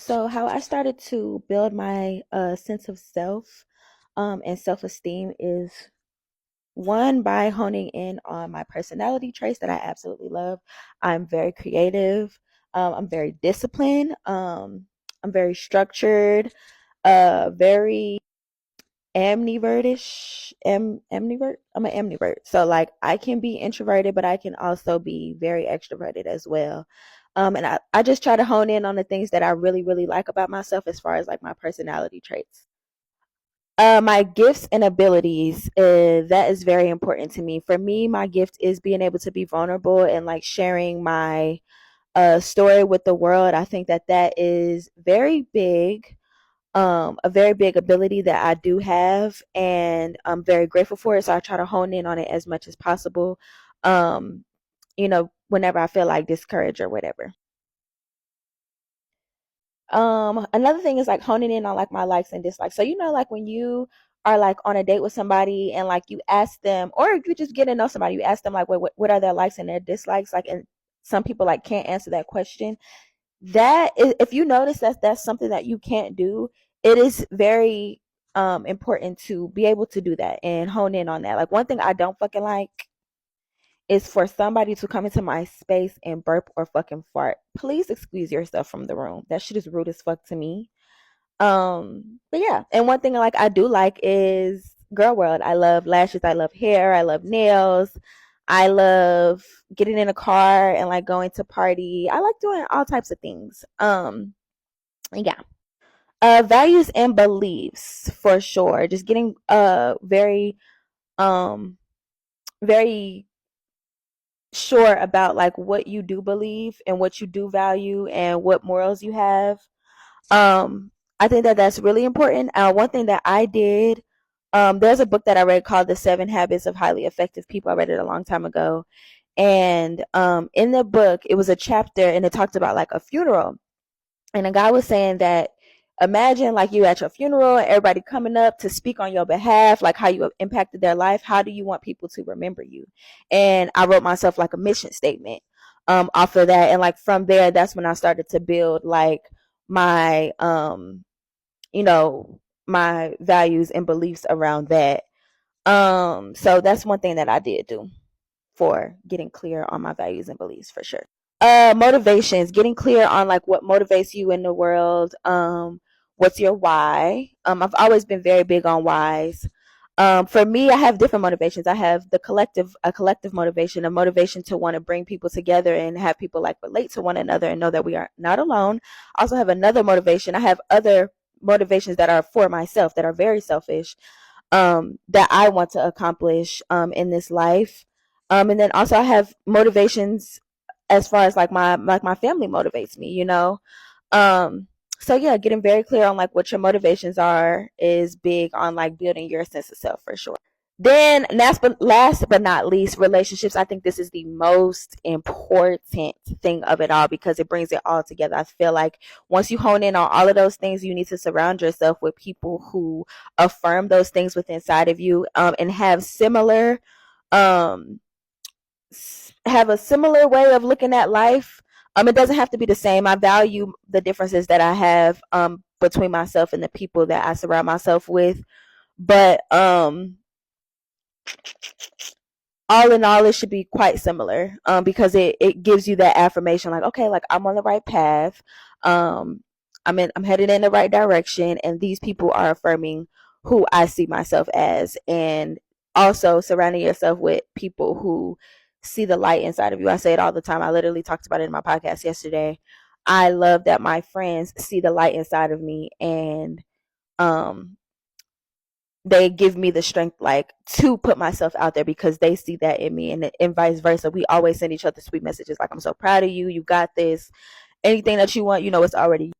So, how I started to build my sense of self and self esteem is one by honing in on my personality traits that I absolutely love. I'm very creative, I'm very disciplined, I'm very structured, very amnivertish. Amnivert? I'm an amnivert. So, like, I can be introverted, but I can also be very extroverted as well. And I just try to hone in on the things that I really, really like about myself as far as like my personality traits. My gifts and abilities, that is very important to me. For me, my gift is being able to be vulnerable and like sharing my story with the world. I think that that is very big, a very big ability that I do have, and I'm very grateful for it. So I try to hone in on it as much as possible. Um, whenever I feel like discouraged or whatever. Another thing is like honing in on like my likes and dislikes. So like when you are like on a date with somebody and like you ask them, or if you just get to know somebody, you ask them like what are their likes and their dislikes, like, and some people like can't answer that question. That is, if you notice that that's something that you can't do, it is very important to be able to do that and hone in on that. Like, one thing I don't fucking like is for somebody to come into my space and burp or fucking fart. Please excuse yourself from the room. That shit is rude as fuck to me. But yeah, and one thing like I do like is girl world. I love lashes, I love hair, I love nails. I love getting in a car and like going to party. I like doing all types of things. Yeah. Values and beliefs for sure. Just getting um very sure about like what you do believe and what you do value and what morals you have. I think that that's really important. One thing that I did, there's a book that I read called The Seven Habits of Highly Effective People. I read it a long time ago. And in the book, it was a chapter and it talked about like a funeral. And a guy was saying that imagine like you at your funeral, everybody coming up to speak on your behalf, like how you have impacted their life. How do you want people to remember you? And I wrote myself like a mission statement off of that. And like from there, that's when I started to build like my you know, my values and beliefs around that. So that's one thing that I did do for getting clear on my values and beliefs for sure. Motivations, getting clear on like what motivates you in the world. What's your why? I've always been very big on whys. For me, I have different motivations. I have a collective motivation, a motivation to want to bring people together and have people like relate to one another and know that we are not alone. I also have another motivation. I have other motivations that are for myself, that are very selfish, that I want to accomplish in this life. And then also I have motivations as far as like my family motivates me, you know. Um, so yeah, getting very clear on like what your motivations are is big on like building your sense of self for sure. Then last but not least, relationships. I think this is the most important thing of it all because it brings it all together. I feel like once you hone in on all of those things, you need to surround yourself with people who affirm those things within inside of you, and um, have a similar way of looking at life. It doesn't have to be the same. I value the differences that I have between myself and the people that I surround myself with, but all in all, it should be quite similar, because it gives you that affirmation like, okay, like I'm on the right path. Um, I'm headed in the right direction, and these people are affirming who I see myself as, and also surrounding yourself with people who see the light inside of you. I say it all the time. I literally talked about it in my podcast yesterday. I love that my friends see the light inside of me, and um they give me the strength like to put myself out there because they see that in me, and vice versa. We always send each other sweet messages like, I'm so proud of you, you got this, anything that you want, it's already.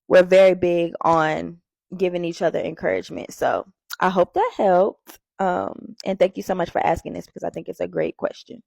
We're very big on giving each other encouragement. So I hope that helped, and thank you so much for asking this because I think it's a great question.